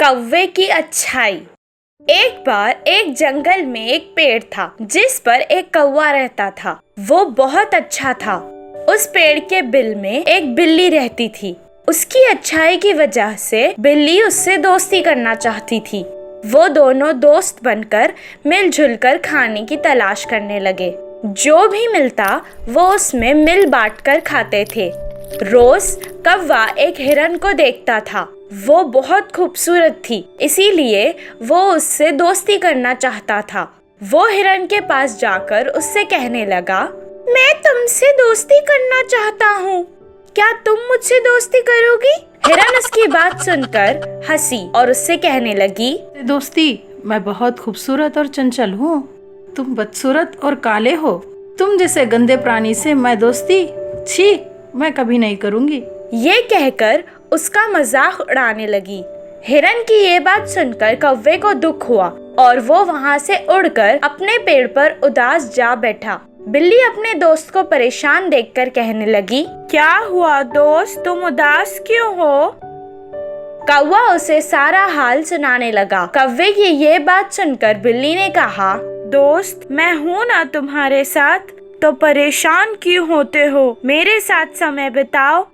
कौवे की अच्छाई। एक बार एक जंगल में एक पेड़ था जिस पर एक कौवा रहता था। वो बहुत अच्छा था। उस पेड़ के बिल में एक बिल्ली रहती थी। उसकी अच्छाई की वजह से बिल्ली उससे दोस्ती करना चाहती थी। वो दोनों दोस्त बनकर मिलजुल कर खाने की तलाश करने लगे। जो भी मिलता वो उसमें मिल बांट कर खाते थे। रोज कौवा एक हिरन को देखता था। वो बहुत खूबसूरत थी, इसीलिए वो उससे दोस्ती करना चाहता था। वो हिरन के पास जाकर उससे कहने लगा, मैं तुमसे दोस्ती करना चाहता हूँ, क्या तुम मुझसे दोस्ती करोगी? हिरन उसकी बात सुनकर हंसी और उससे कहने लगी, दोस्ती, मैं बहुत खूबसूरत और चंचल हूँ। तुम बदसूरत और काले हो। तुम जैसे गंदे प्राणी से मैं दोस्ती, छी, मैं कभी नहीं करूँगी। ये कहकर उसका मजाक उड़ाने लगी। हिरन की ये बात सुनकर कौवे को दुख हुआ और वो वहाँ से उड़कर अपने पेड़ पर उदास जा बैठा। बिल्ली अपने दोस्त को परेशान देखकर कहने लगी, क्या हुआ दोस्त, तुम उदास क्यों हो? कौवा उसे सारा हाल सुनाने लगा। कौवे की ये बात सुनकर बिल्ली ने कहा, दोस्त, मैं हूँ ना तुम्हारे साथ, तो परेशान क्यों होते हो? मेरे साथ समय बिताओ।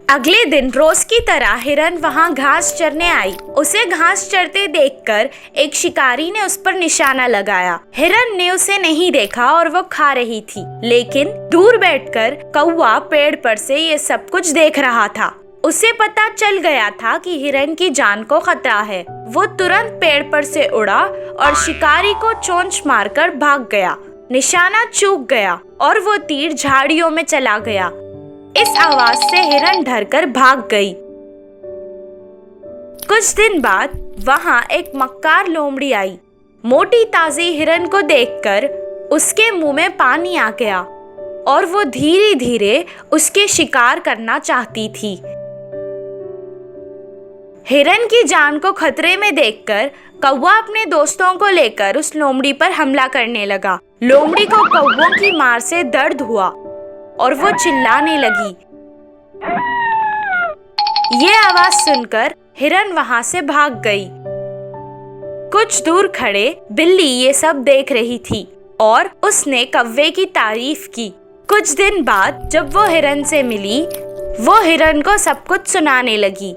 अगले दिन रोज की तरह हिरन वहाँ घास चरने आई। उसे घास चरते देखकर एक शिकारी ने उस पर निशाना लगाया। हिरन ने उसे नहीं देखा और वो खा रही थी, लेकिन दूर बैठकर कौवा पेड़ पर से ये सब कुछ देख रहा था। उसे पता चल गया था कि हिरन की जान को खतरा है। वो तुरंत पेड़ पर से उड़ा और शिकारी को चोंच मारकर भाग गया। निशाना चूक गया और वो तीर झाड़ियों में चला गया। इस आवाज से हिरन डरकर भाग गई। कुछ दिन बाद वहाँ एक मक्कार लोमड़ी आई। मोटी ताजी हिरन को देखकर उसके मुंह में पानी आ गया और वो धीरे धीरे उसके शिकार करना चाहती थी। हिरन की जान को खतरे में देखकर कौवा अपने दोस्तों को लेकर उस लोमड़ी पर हमला करने लगा। लोमड़ी को कौवों की मार से दर्द हुआ और वो चिल्लाने लगी। ये आवाज सुनकर हिरन वहां से भाग गई। कुछ दूर खड़े बिल्ली ये सब देख रही थी और उसने कौवे की तारीफ की। कुछ दिन बाद जब वो हिरन से मिली, वो हिरन को सब कुछ सुनाने लगी।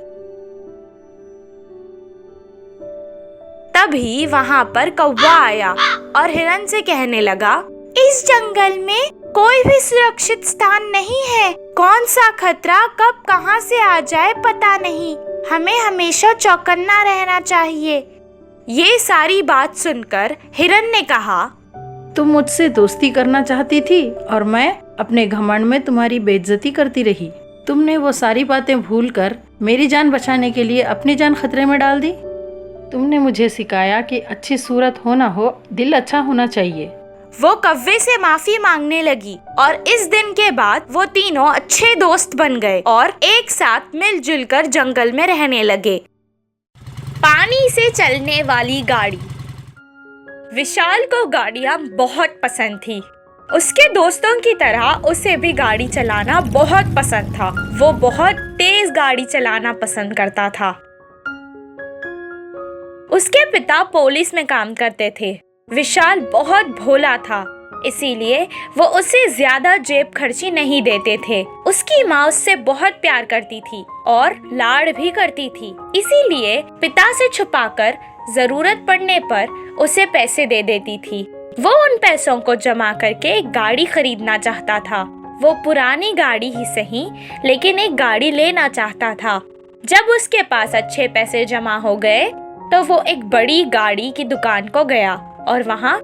तभी वहां पर कौवा आया और हिरन से कहने लगा, इस जंगल में कोई भी सुरक्षित स्थान नहीं है। कौन सा खतरा कब कहां से आ जाए पता नहीं। हमें हमेशा चौकन्ना रहना चाहिए। ये सारी बात सुनकर हिरन ने कहा, तुम मुझसे दोस्ती करना चाहती थी और मैं अपने घमंड में तुम्हारी बेइज्जती करती रही। तुमने वो सारी बातें भूलकर मेरी जान बचाने के लिए अपनी जान खतरे में डाल दी। तुमने मुझे सिखाया कि अच्छी सूरत हो ना हो, दिल अच्छा होना चाहिए। वो कौवे से माफी मांगने लगी और इस दिन के बाद वो तीनों अच्छे दोस्त बन गए और एक साथ मिलजुल कर जंगल में रहने लगे। पानी से चलने वाली गाड़ी। विशाल को गाड़ियाँ बहुत पसंद थी। उसके दोस्तों की तरह उसे भी गाड़ी चलाना बहुत पसंद था। वो बहुत तेज गाड़ी चलाना पसंद करता था। उसके पिता पुलिस में काम करते थे। विशाल बहुत भोला था, इसीलिए वो उसे ज्यादा जेब खर्ची नहीं देते थे। उसकी माँ उससे बहुत प्यार करती थी और लाड़ भी करती थी, इसीलिए पिता से छुपाकर जरूरत पड़ने पर उसे पैसे दे देती थी। वो उन पैसों को जमा करके एक गाड़ी खरीदना चाहता था। वो पुरानी गाड़ी ही सही, लेकिन एक गाड़ी लेना चाहता था। जब उसके पास अच्छे पैसे जमा हो गए तो वो एक बड़ी गाड़ी की दुकान को गया और वहाँ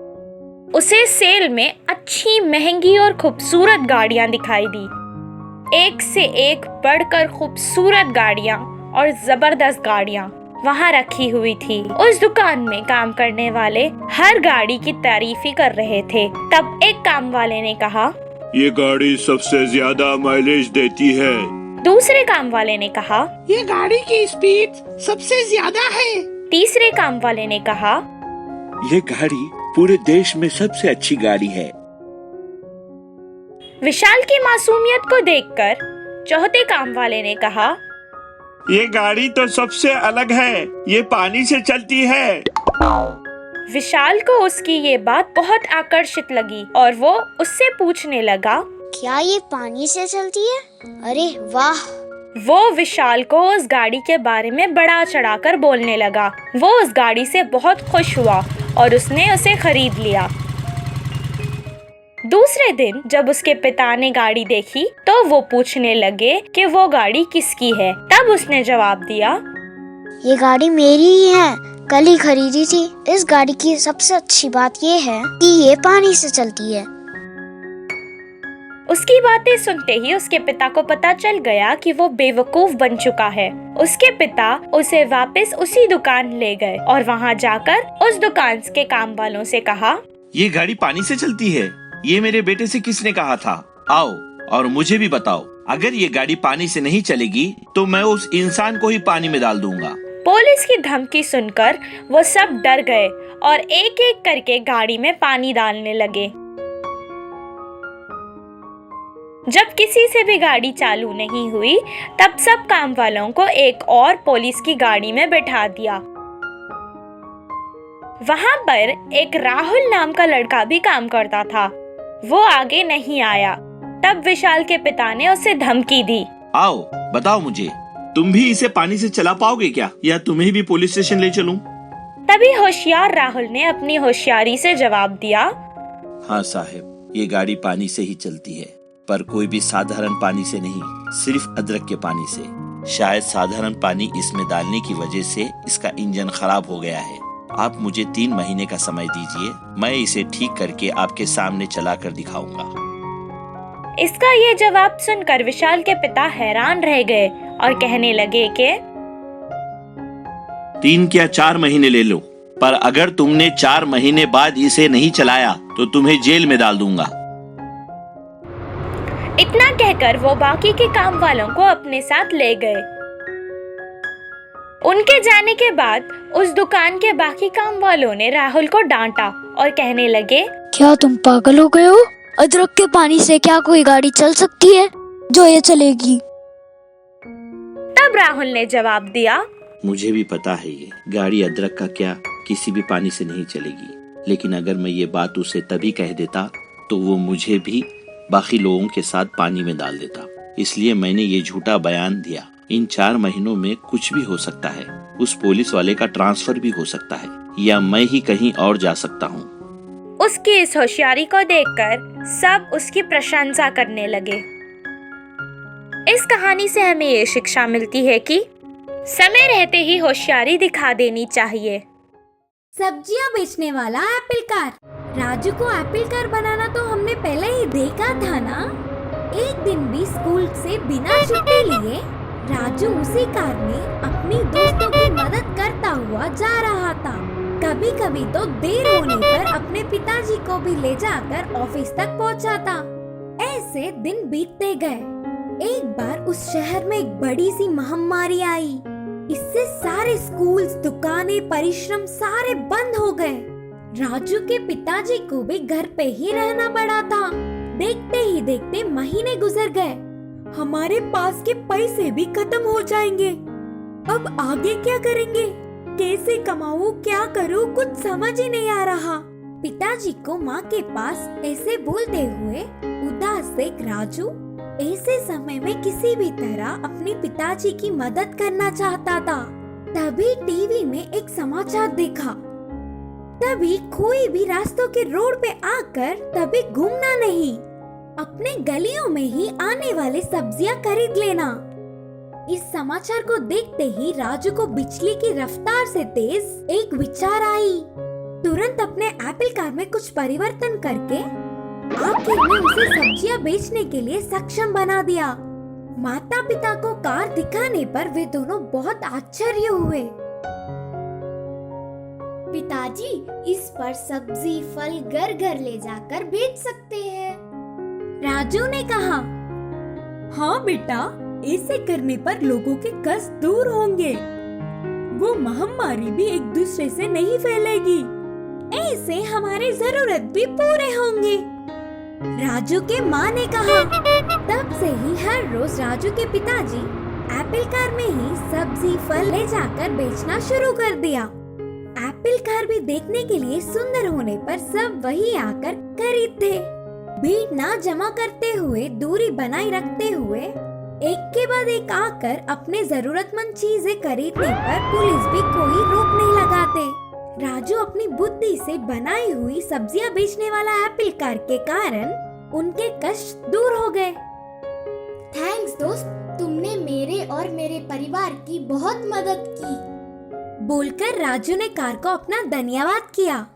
उसे सेल में अच्छी, महंगी और खूबसूरत गाड़ियाँ दिखाई दी। एक से एक बढ़कर खूबसूरत गाड़ियाँ और जबरदस्त गाड़ियाँ वहाँ रखी हुई थी। उस दुकान में काम करने वाले हर गाड़ी की तारीफ ही कर रहे थे। तब एक काम वाले ने कहा, ये गाड़ी सबसे ज्यादा माइलेज देती है। दूसरे काम वाले ने कहा, ये गाड़ी की स्पीड सबसे ज्यादा है। तीसरे काम वाले ने कहा, ये गाड़ी पूरे देश में सबसे अच्छी गाड़ी है। विशाल की मासूमियत को देखकर चौथे काम वाले ने कहा, ये गाड़ी तो सबसे अलग है, ये पानी से चलती है। विशाल को उसकी ये बात बहुत आकर्षित लगी और वो उससे पूछने लगा, क्या ये पानी से चलती है? अरे वाह! वो विशाल को उस गाड़ी के बारे में बढ़ा चढ़ाकर बोलने लगा। वो उस गाड़ी से बहुत खुश हुआ और उसने उसे खरीद लिया। दूसरे दिन जब उसके पिता ने गाड़ी देखी तो वो पूछने लगे कि वो गाड़ी किसकी है। तब उसने जवाब दिया, ये गाड़ी मेरी ही है, कल ही खरीदी थी। इस गाड़ी की सबसे अच्छी बात ये है कि ये पानी से चलती है। उसकी बातें सुनते ही उसके पिता को पता चल गया कि वो बेवकूफ बन चुका है। उसके पिता उसे वापस उसी दुकान ले गए और वहाँ जाकर उस दुकान के काम वालों से कहा, ये गाड़ी पानी से चलती है, ये मेरे बेटे से किसने कहा था? आओ और मुझे भी बताओ, अगर ये गाड़ी पानी से नहीं चलेगी तो मैं उस इंसान को ही पानी में डाल दूंगा। पुलिस की धमकी सुनकर वो सब डर गए और एक एक करके गाड़ी में पानी डालने लगे। जब किसी से भी गाड़ी चालू नहीं हुई तब सब काम वालों को एक और पुलिस की गाड़ी में बैठा दिया। वहाँ पर एक राहुल नाम का लड़का भी काम करता था। वो आगे नहीं आया। तब विशाल के पिता ने उसे धमकी दी, आओ बताओ मुझे, तुम भी इसे पानी से चला पाओगे क्या, या तुम्हें भी पुलिस स्टेशन ले चलूं? तभी होशियार राहुल ने अपनी होशियारी से जवाब दिया, हाँ साहब, ये गाड़ी पानी से ही चलती है, पर कोई भी साधारण पानी से नहीं, सिर्फ अदरक के पानी से। शायद साधारण पानी इसमें डालने की वजह से इसका इंजन खराब हो गया है। आप मुझे 3 महीने का समय दीजिए, मैं इसे ठीक करके आपके सामने चला कर दिखाऊंगा। इसका ये जवाब सुनकर विशाल के पिता हैरान रह गए और कहने लगे कि 3 क्या 4 महीने ले लो, पर अगर तुमने 4 महीने बाद इसे नहीं चलाया तो तुम्हें जेल में डाल दूंगा। इतना कहकर वो बाकी के काम वालों को अपने साथ ले गए। उनके जाने के बाद उस दुकान के बाकी काम वालों ने राहुल को डांटा और कहने लगे, क्या तुम पागल हो गए हो? अदरक के पानी से क्या कोई गाड़ी चल सकती है जो ये चलेगी? तब राहुल ने जवाब दिया, मुझे भी पता है ये गाड़ी अदरक का क्या किसी भी पानी से नहीं चलेगी, लेकिन अगर मैं ये बात उसे तभी कह देता तो वो मुझे भी बाकी लोगों के साथ पानी में डाल देता, इसलिए मैंने ये झूठा बयान दिया। इन 4 महीनों में कुछ भी हो सकता है, उस पुलिस वाले का ट्रांसफर भी हो सकता है, या मैं ही कहीं और जा सकता हूँ। उसकी इस होशियारी को देखकर सब उसकी प्रशंसा करने लगे। इस कहानी से हमें ये शिक्षा मिलती है कि समय रहते ही होशियारी दिखा देनी चाहिए। सब्जियां बेचने वाला एप्पल कार। राजू को एप्पल कार बनाना तो हमने पहले ही देखा था ना। एक दिन भी स्कूल से बिना छुट्टी लिए राजू उसी कार में अपनी दोस्तों की मदद करता हुआ जा रहा था। कभी कभी तो देर होने पर अपने पिताजी को भी ले जाकर ऑफिस तक पहुंचाता। ऐसे दिन बीतते गए। एक बार उस शहर में एक बड़ी सी महामारी आई। इससे सारे स्कूल्स, दुकानें, परिश्रम सारे बंद हो गए। राजू के पिताजी को भी घर पे ही रहना पड़ा था। देखते ही देखते महीने गुजर गए। हमारे पास के पैसे भी खत्म हो जाएंगे। अब आगे क्या करेंगे? कैसे कमाऊं, क्या करूं, कुछ समझ ही नहीं आ रहा। पिताजी को माँ के पास ऐसे बोलते हुए उदास देख राजू ऐसे समय में किसी भी तरह अपने पिताजी की मदद करना चाहता था। तभी टीवी में एक समाचार देखा। तभी कोई भी रास्तों के रोड पे आकर तभी घूमना नहीं, अपने गलियों में ही आने वाले सब्जियां खरीद लेना। इस समाचार को देखते ही राजू को बिजली की रफ्तार से तेज एक विचार आई। तुरंत अपने एप्पल कार में कुछ परिवर्तन करके आखिर में उसे सब्जियां बेचने के लिए सक्षम बना दिया। माता पिता को कार दिखाने पर वे दोनों बहुत आश्चर्य हुए। पिताजी, इस पर सब्जी फल घर घर ले जाकर बेच सकते हैं। राजू ने कहा, हाँ बेटा, ऐसे करने पर लोगों के कष्ट दूर होंगे। वो महामारी भी एक दूसरे से नहीं फैलेगी। ऐसे हमारे जरूरत भी पूरे होंगे। राजू के माँ ने कहा। तब से ही हर रोज राजू के पिताजी एप्पल कार में ही सब्जी फल ले जाकर बेचना शुरू कर दिया। एप्पल कार भी देखने के लिए सुंदर होने पर सब वही आकर खरीदते। भीड़ ना जमा करते हुए, दूरी बनाए रखते हुए एक के बाद एक आकर अपने जरूरतमंद चीजें खरीदने पर पुलिस भी कोई रोक नहीं लगाते। राजू अपनी बुद्धि से बनाई हुई सब्जियां बेचने वाला एप्पल कार के कारण उनके कष्ट दूर हो गए। थैंक्स दोस्त, तुमने मेरे और मेरे परिवार की बहुत मदद की। बोलकर राजू ने कार को अपना धन्यवाद किया।